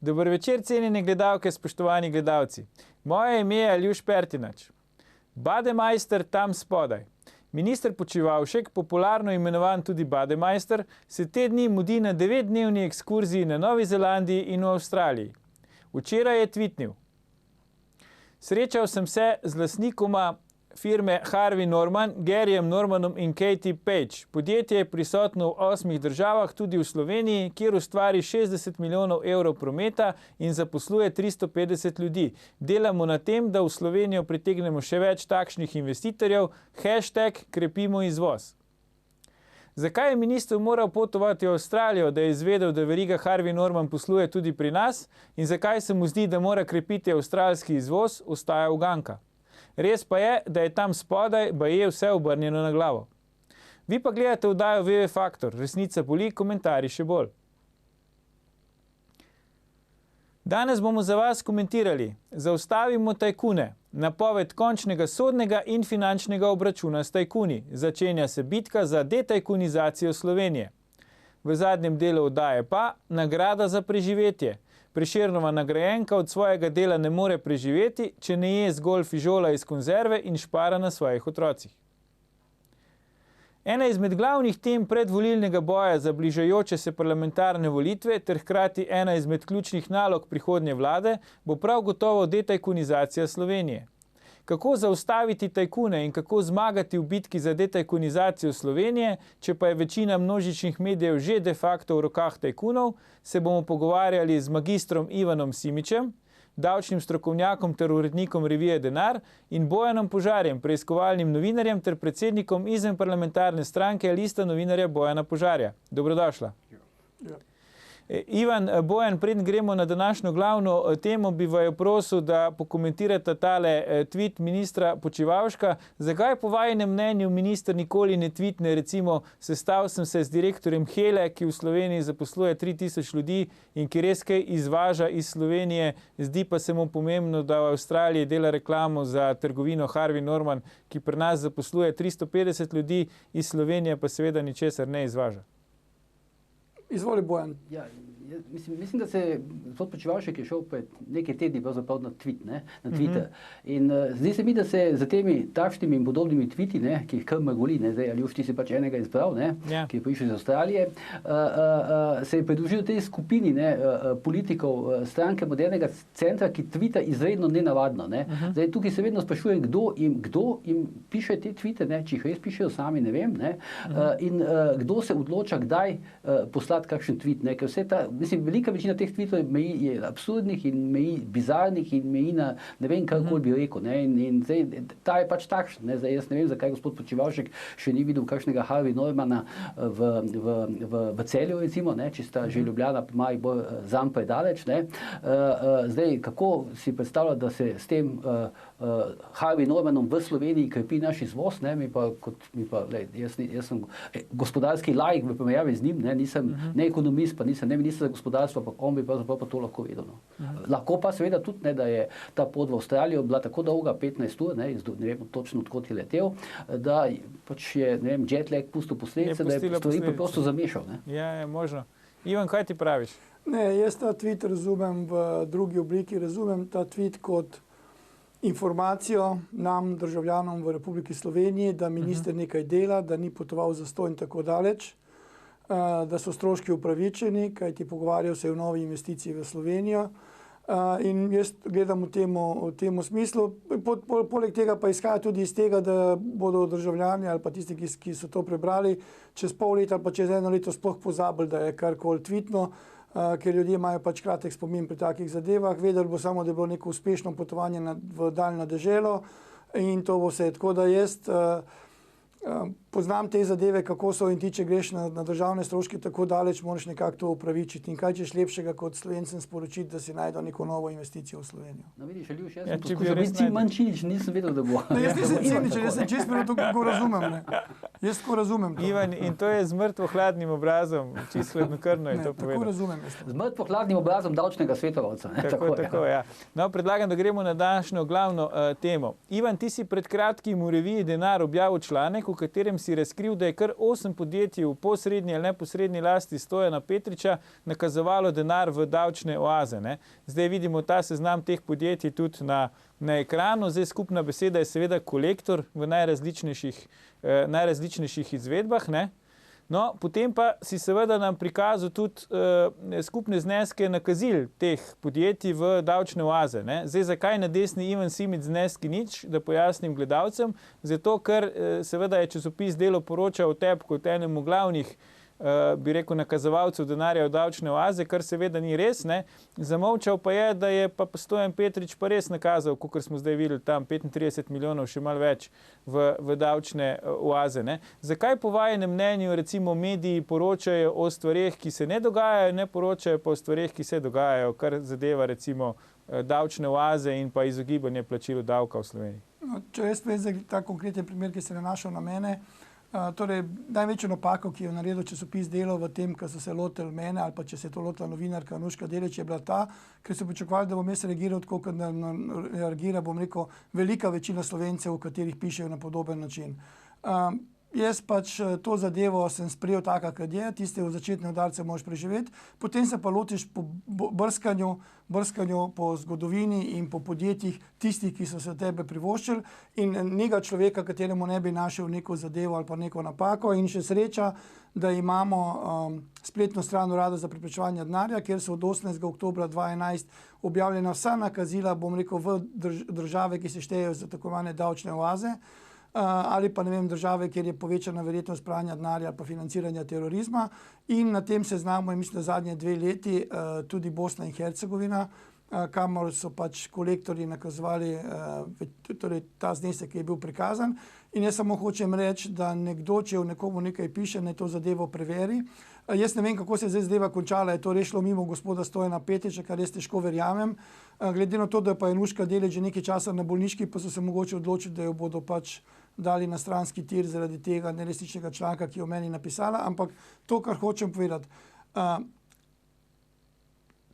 Dober večer, cenjene gledalke, spoštovani gledalci. Moje ime je Aljuš Pertinač. Bademeister tam spodaj. Minister Počivalšek, popularno imenovan tudi Bademeister, se te dni mudi na 9-dnevni ekskurziji na Novi Zelandiji in v Avstraliji. Včeraj je tvitnil: Srečal sem se z lastnikoma firme Harvey Norman, Garyjem Normanom in Katie Page. Podjetje je prisotno v 8 državah, tudi v Sloveniji, kjer ustvari 60 milijonov evrov prometa in zaposluje 350 ljudi. Delamo na tem, da v Slovenijo pritegnemo še več takšnih investitorjev, #krepimo izvoz. Zakaj je minister moral potovati v Avstralijo, da je izvedel, da veriga Harvey Norman posluje tudi pri nas, in zakaj se mu zdi, da mora krepiti avstralski izvoz, ostaja uganka. Res pa je, da je tam spodaj baje vse obrnjeno na glavo. Vi pa gledate oddajo VV Faktor, resnica boli, komentarji še bolj. Danes bomo za vas komentirali: Zaustavimo tajkune, napoved končnega sodnega in finančnega obračuna s tajkuni, začenja se bitka za detajkunizacijo Slovenije. V zadnjem delu oddaje pa nagrada za preživetje. Prešernova nagrajenka od svojega dela ne more preživeti, če ne je zgolj fižola iz konzerve in špara na svojih otrocih. Ena izmed glavnih tem predvolilnega boja za bližajoče se parlamentarne volitve ter hkrati ena izmed ključnih nalog prihodnje vlade bo prav gotovo detajkunizacija Slovenije. Kako zaustaviti tajkune in kako zmagati v bitki za detajkunizacijo Slovenije, če pa je večina množičnih medijev že de facto v rokah tajkunov, se bomo pogovarjali z magistrom Ivanom Simičem, davčnim strokovnjakom ter urednikom revije Denar, in Bojanom Požarjem, preiskovalnim novinarjem ter predsednikom izvenparlamentarne stranke Lista novinarja Bojana Požarja. Dobrodošla. Ja. Ivan, Bojan, preden gremo na današnjo glavno temo, bi vaju prosil, da pokomentirate tale tweet ministra Počivalška. Zakaj po vajinem mnenju minister nikoli ne tweetne, recimo, sestal sem se z direktorjem Hele, ki v Sloveniji zaposluje 3000 ljudi in ki res kaj izvaža iz Slovenije, zdi pa se mu pomembno, da v Avstraliji dela reklamo za trgovino Harvey Norman, ki pri nas zaposluje 350 ljudi, iz Slovenije pa seveda ničesar ne izvaža. Izvoli, Bojan. Ja, mislim, da se gospod Počivalšek je šel pred nekaj tedni pravzaprav na Twitter. In zdi se mi, da se za temi takšnimi in podobnimi tweeti, ki jih kar magoli, zdaj Aljuš, ti si pač enega izbral, ki je prišel iz Avstralije, se je pridružil tej skupini politikov stranke Modernega centra, ki tweeta izredno nenavadno. Zdaj tukaj se vedno sprašujem, kdo jim piše te tweete, če jih res pišejo sami, ne vem, in kdo se odloča, kdaj poslati kakšen tweet, ker vse ta, mislim, velika večina teh tweetov je absurdnih in meji bizarnih in meji na ne vem, kakoli bi rekel, in zdaj, ta je pač takšen, zdaj jaz ne vem, zakaj gospod Počivalšek še ni videl kakšnega Harvey Normana v Celju, recimo, če sta že Ljubljana, Maribor zanj predaleč, zdaj, kako si predstavlja, da se s tem Harvey Normanom v Sloveniji krepi naš izvoz, jaz sem gospodarski laik v primerjavi z njim, nisem ne ekonomist, pa nisem ne minister za gospodarstvo, pa on bi pravzaprav pa to lahko vedel. Lahko pa seveda tudi, da je ta pot v Avstralijo bila tako dolga, 15 ur, ne vem točno, odkot je letel, da pač je, ne vem, jet lag pustil posledice, da je stvari preprosto zamešal. Ja, je možno. Ivan, kaj ti praviš? Ne, jaz ta tweet razumem v drugi obliki, razumem ta tweet kot informacijo nam, državljanom v Republiki Sloveniji, da minister nekaj dela, da ni potoval zastonj tako daleč, da so stroški upravičeni, kajti pogovarjal se je o novi investiciji v Slovenijo. In jaz gledam v tem smislu. Poleg tega pa izhaja tudi iz tega, da bodo državljani ali pa tisti, ki so to prebrali, čez pol leta ali pa čez eno leto sploh pozabili, da je karkoli tweetno, ker ljudje imajo pač kratek spomin pri takih zadevah. Vedeli bo samo, da je bilo neko uspešno potovanje v daljno deželo in to bo vse. Tako da jaz poznam te zadeve, kako so, in ti, če greš na državne stroške tako daleč, moraš nekako to upravičiti. In kaj češ lepšega kot Slovencem sporočiti, da si najdejo neko novo investicijo v Slovenijo. No vidiš, Aljuš, jaz sem poskušal biti čim manj ciničen, nisem vedel, da bo. Jaz nisem ciničen, jaz sem čisto to, kako razumem. Jaz tako razumem to. Ivan, in to je z mrtvo hladnim obrazom, čisto hladnokrvno je to povedal. Tako razumem. Z mrtvo hladnim obrazom davčnega svetovalca. Tako, ja. No, predlagam, da gremo na današnjo glavno temo. Ivan, ti si pred kratkim v reviji Denar objavil članek, v katerem si razkril, da je kar 8 podjetij v posrednji ali neposrednji lasti Stojana Petriča nakazovalo denar v davčne oaze. Ne. Zdaj vidimo ta seznam teh podjetij tudi na ekranu. Zdaj skupna beseda je seveda kolektor v najrazličnejših izvedbah. Ne. No, potem pa si seveda nam prikazal tudi skupne zneske nakazil teh podjetij v davčne oaze. Ne. Zdaj, zakaj na desni Ivan Simic zneski nič, da pojasnim gledalcem? Zato, ker seveda je časopis Delo poročal o tebi kot enemu glavnih bi rekel, nakazovalcev denarja v davčne oaze, kar seveda ni res. Ne. Zamolčal pa je, da je pa Stojan Petrič pa res nakazal, kot smo zdaj videli, tam 35 milijonov, še malo več v davčne oaze. Ne. Zakaj po vajenem mnenju recimo mediji poročajo o stvareh, ki se ne dogajajo, ne poročajo pa o stvareh, ki se dogajajo, kar zadeva recimo davčne oaze in pa izogibanje plačilu davka v Sloveniji? No, če jaz povem za ta konkreten primer, ki se je nanašal na mene, torej, največjo napako, ki je naredil časopis Delo v tem, ko so se lotili mene ali pa če se je to lotila novinarka Anuška Delić, je bila ta, ker so pričakovali, da bom jaz reagiral tako, kot reagira, bom rekel, velika večina Slovencev, v katerih pišejo na podoben način. Jaz pač to zadevo sem sprejel taka, kot je, tiste v začetne udarce možeš preživeti, potem se pa lotiš po brskanju po zgodovini in po podjetjih tistih, ki so se tebe privoščili in nekega človeka, kateremu ne bi našel neko zadevo ali pa neko napako in še sreča, da imamo spletno stran Urada za preprečevanje denarja, kjer so od 18. oktobra 2011 objavljena vsa nakazila, bom rekel, v države, ki se štejejo za tako imenovane davčne oaze, ali pa ne vem, države, kjer je povečana verjetnost pranja denarja ali pa financiranja terorizma. In na tem seznamu je, mislim, da zadnje 2 leti tudi Bosna in Hercegovina, kamor so pač kolektorji nakazovali torej ta znesek, ki je bil prikazan. In jaz samo hočem reči, da nekdo, če v nekomu nekaj piše, naj to zadevo preveri. Jaz ne vem, kako se je zdaj zadeva končala, je to rešilo mimo gospoda Stojana Petriča, kar jaz težko verjamem. Glede na to, da je pa Anuška Delić že nekaj časa na bolniški, pa so se mogoče odločili, da jo bodo pač dali na stranski tir zaradi tega neresničnega članka, ki je o meni napisala. Ampak to, kar hočem povedati,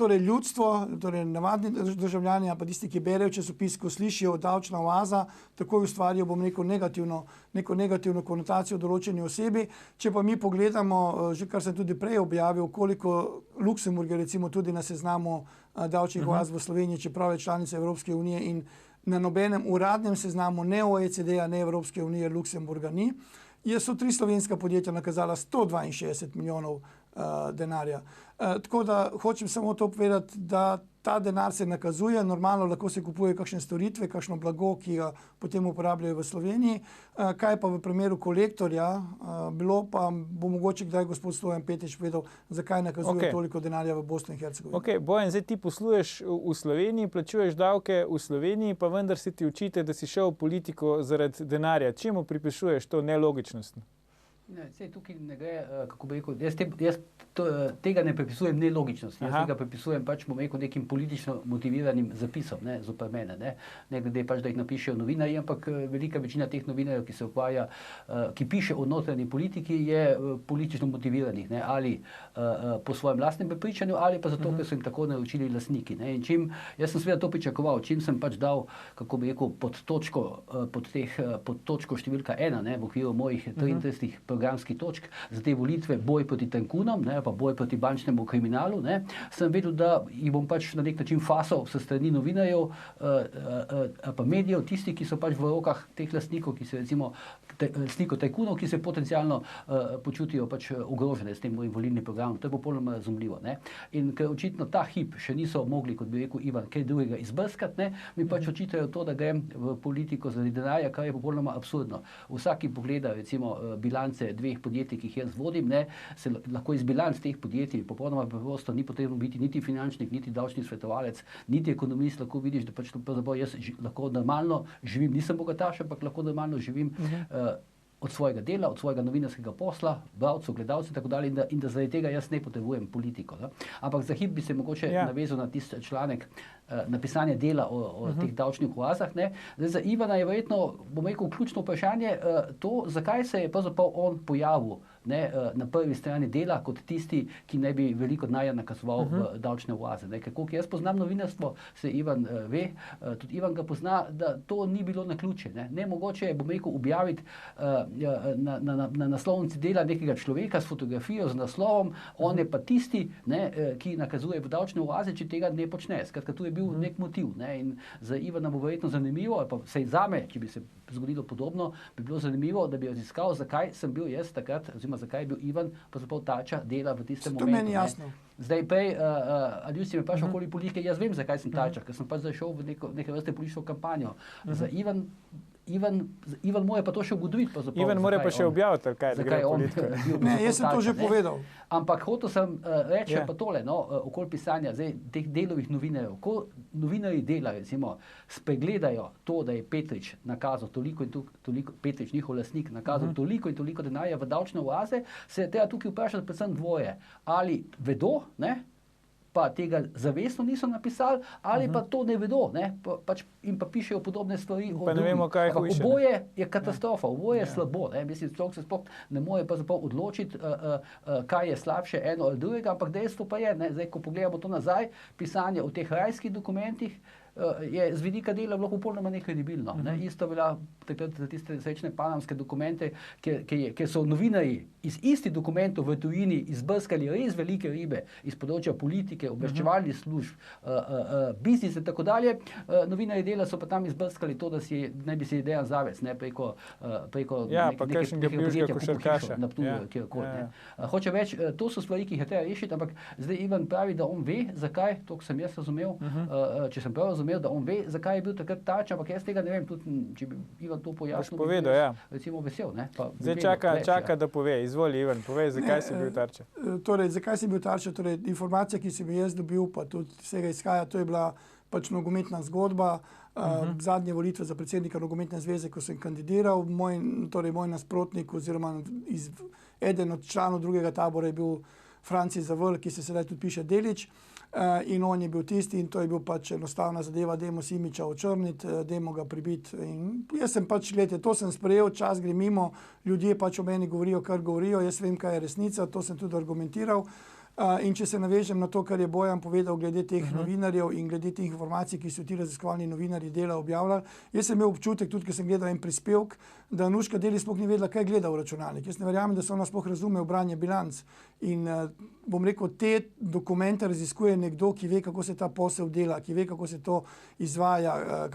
torej ljudstvo, torej navadni državljani, pa tisti, ki berejo časopis, ko slišijo davčna oaza, takoj ustvarijo, bom rekel, neko negativno konotacijo določeni osebi. Če pa mi pogledamo, že kar sem tudi prej objavil, koliko Luksemburg je recimo tudi na seznamu davčnih oaz v Sloveniji, čeprav je članica Evropske unije in na nobenem uradnem seznamu ne OECD-a, ne Evropske unije Luksemburga ni, so 3 slovenska podjetja nakazala 162 milijonov denarja. Tako da hočem samo to povedati, da ta denar se nakazuje, normalno lahko se kupuje kakšne storitve, kakšno blago, ki ga potem uporabljajo v Sloveniji. Kaj pa v primeru kolektorja, bilo pa bo mogoče kdaj gospod Stojan Petrič povedal, zakaj nakazuje toliko denarja v Bosni in Hercegovini. Ok, Bojan, zdaj ti posluješ v Sloveniji, plačuješ davke v Sloveniji, pa vendar se ti očita, da si šel v politiko zaradi denarja. Čemu pripišuješ to nelogičnost? Tukaj ne gre, kako bi rekel, jaz tega ne pripisujem nelogičnosti, jaz tega pripisujem pač, bom rekel, nekim politično motiviranim zapisom, zoper mene, ne glede pač, da jih napišejo novinarji, ampak velika večina teh novinarjev, ki se ukvarja, ki piše o notranji politiki, je politično motiviranih, ali po svojem lastnem prepričanju, ali pa zato, ker so jim tako naročili lastniki. In čim, jaz sem seveda to pričakoval, čim sem pač dal, kako bi rekel, pod točko številka 1, v okviru mojih 33 programskih točk za te volitve, boj proti tajkunom, pa boj proti bančnemu kriminalu, sem vedel, da jih bom pač na nek način fasal s strani novinarjev, pa medijev, tisti, ki so pač v rokah teh lastnikov, ki se recimo lastnikov tajkunov, ki se potencialno počutijo pač ogrožene s tem mojim volilnim programom. To je popolnoma razumljivo. In ker očitno ta hip še niso mogli, kot bi rekel Ivan, kaj drugega izbrskati, mi pač očitajo to, da grem v politiko zaradi denarja, kar je popolnoma absurdno. Vsak, ki pogleda recimo bilance 2 podjetij, ki jih jaz vodim, se lahko iz bilanc teh podjetij popolnoma preprosto ni potrebno biti niti finančnik, niti davčni svetovalec, niti ekonomist, lahko vidiš, da pač jaz lahko normalno živim, nisem bogataš, ampak lahko normalno živim od svojega dela, od svojega novinarskega posla, bralcev, gledalcev in tako dalje, in da zaradi tega jaz ne potrebujem politiko. Ampak za hip bi se mogoče navezal na tisti članek napisanja Dela o teh davčnih oazah. Zdaj, za Ivana je verjetno, bom rekel, ključno vprašanje to, zakaj se je pravzaprav on pojavil ne, na prvi strani Dela kot tisti, ki ne bi veliko denarja nakazoval v davčne oaze. Kako jaz poznam novinarstvo, se Ivan ve, tudi Ivan ga pozna, da to ni bilo naključje. Ne mogoče je, bom rekel, objaviti na naslovnici Dela nekega človeka s fotografijo, z naslovom, on je pa tisti, ne, ki nakazuje v davčne oaze, če tega ne počne. Skratka, tu je bil nek motiv. Ne, in za Ivana bo verjetno zanimivo, ali pa vsaj zame, če bi se zgodilo podobno, bi bilo zanimivo, da bi raziskal, zakaj sem bil jaz takrat, oziroma zakaj je bil Ivan pravzaprav tarča Dela v tistem momentu. To meni jasno. Zdaj prej, Aljuš si me vprašal okoli politike, jaz vem, zakaj sem tarča, ker sem pač zašel v neke vrste politično kampanjo. Za Ivan mora pa to še ugotoviti. Ivan mora pa še objaviti, kaj je gre politiko. Ne, jaz sem to že povedal. Ampak hotel sem reči pa tole, okoli pisanja teh Delovih novinarjev. Ko novinarji Dela, recimo, spregledajo to, da je Petrič nakazal toliko in toliko, Petrič, njihov lastnik, nakazal toliko in toliko denarja v davčne oaze, se je treba tukaj vprašati predvsem dvoje. Ali vedo, ne, pa tega zavestno niso napisali, ali pa to ne vedo, ne, in pa pišejo podobne stvari. Pa ne vemo, kaj je hujše. Oboje je katastrofa, oboje je slabo. Ne. Mislim, človek se sploh ne more odločiti, kaj je slabše eno ali drugega, ampak dejstvo pa je, ne, zdaj, ko pogledamo to nazaj, pisanje o teh rajskih dokumentih, je z vidika Dela bilo popolnoma nekredibilno. Ne. Isto bila takrat za tiste srečne panamske dokumente, kjer so novinarji iz istih dokumentov v tujini izbrskali res velike ribe iz področja politike, obveščevalnih služb, biznisa in tako dalje. Novinarji Dela so pa tam izbrskali to, da naj bi si Dejan Zavec, ne, preko nekega podjetja košarkaša na Ptuju, kjerkoli. Hoče več, to so stvari, ki jih je treba rešiti, ampak zdaj Ivan pravi, da on ve, zakaj, to sem jaz razumel, če sem prav razumel, da on ve, zakaj je bil takrat tarča, ampak jaz tega ne vem, tudi če bi Ivan to pojasnil, povedal, ja. Recimo vesel. Ne? Zdaj čaka, da pove. Izvoli, Ivan, povej, zakaj si bil tarča. Torej, zakaj si bil tarča? Torej, informacija, ki sem jaz dobil, pa tudi vsega izhaja, to je bila pač nogometna zgodba, zadnje volitve za predsednika nogometne zveze, ko sem kandidiral, moj nasprotnik oziroma eden od članov drugega tabora je bil Franci Zavrl, ki se sedaj tudi piše Delič. In on je bil tisti in to je bil pač enostavna zadeva, dajmo Simiča očrniti, dajmo ga pribiti. In jaz sem pač, gledajte, to sem sprejel, čas gre mimo, ljudje pač o meni govorijo, kar govorijo, jaz vem, kaj je resnica, to sem tudi argumentiral. In če se navežem na to, kar je Bojan povedal glede teh novinarjev in glede teh informacij, ki so ti raziskovalni novinarji Dela objavljali, jaz sem imel občutek, tudi ko sem gledal en prispevek, da Nuška Deli sploh ni vedela, kaj gleda v računalnik. Jaz ne verjamem, da se ona sploh razume v branje bilanc. In bom rekel, te dokumente raziskuje nekdo, ki ve, kako se ta posel dela, ki ve, kako se to izvaja,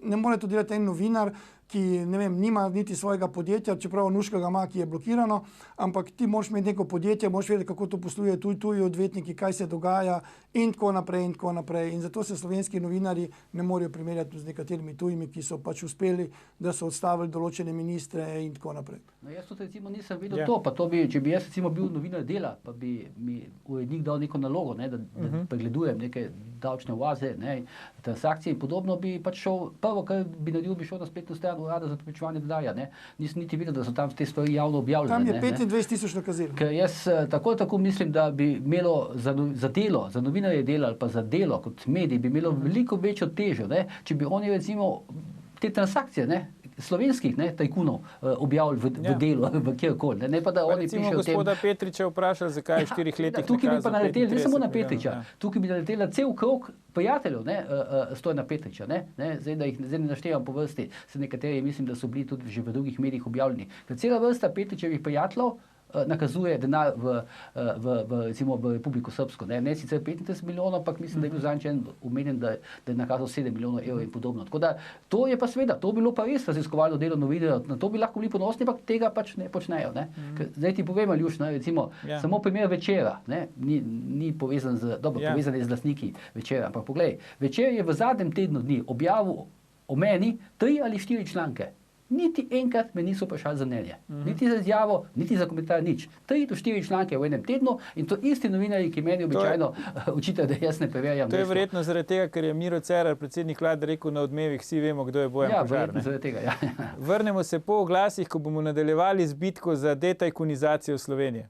ne more to delati en novinar, ki, ne vem, nima niti svojega podjetja, čeprav Nuška ga ima, ki je blokirano, ampak ti moraš imeti neko podjetje, moraš vedeti, kako to posluje, tuji odvetniki, kaj se dogaja in tako naprej in tako naprej. In zato se slovenski novinarji ne morejo primerjati z nekaterimi tujimi, ki so pač uspeli, da so odstavili določene ministre in tako naprej. No, jaz tudi recimo nisem videl to, pa to bi, če bi jaz recimo bil novinar Dela, pa bi mi urednik dal neko nalogo, ne, da pregledujem neke davčne oaze, ne, transakcije in podobno, bi pač šel, prvo, kar bi naredil, bi šel na spletno stran Urada za preprečevanje denarja. Nisem niti videl, da so tam te stvari javno objavljene. Tam je 25.000 nakazil. Ker jaz tako mislim, da bi imelo za Delo, za novinarje Dela ali pa za Delo kot medij, bi imelo veliko večjo težo, ne, če bi oni recimo te transakcije, ne, slovenskih tajkunov objavili v Delu, v kjerkoli. Ne pa da oni pišejo o tem. Recimo gospoda Petriča vprašali, zakaj v 4 letih tukaj bi pa naleteli, ne samo na Petriča, tukaj bi naletela cel krog prijateljev, Stojana Petriča. Zdaj, da jih ne naštevam po vrsti, se nekateri, mislim, da so bili tudi že v drugih medijih objavljeni. Ker cela vrsta Petričevih prijateljev nakazuje denar recimo v Republiko Srpsko. Ne sicer 35 milijonov, ampak mislim, da je bil zanj omenjen, da je nakazal 7 milijonov evrov in podobno. Tako da to je pa seveda, to bi bilo pa res raziskovalno delo novinarjev, na to bi lahko bili ponosni, ampak tega pač ne počnejo. Zdaj ti povem, Aljuš, recimo, samo primer Večera, ni povezan povezan je z lastniki Večera, ampak poglej, Večer je v zadnjem tednu dni objavil o meni 3 ali 4 članke. Niti enkrat me niso vprašali za mnenje. Niti za izjavo, niti za komentar, nič. 3 do 4 članke v enem tednu in to isti novinarji, ki meni običajno očitajo, da jaz ne preverjam. To je verjetno zaradi tega, ker je Miro Cerar, predsednik vlade, rekel na Odmevih, vsi vemo, kdo je Bojan Požar. Verjetno zaradi tega, ja. Vrnemo se po oglasih, ko bomo nadaljevali z bitko za detajkunizacijo Slovenije.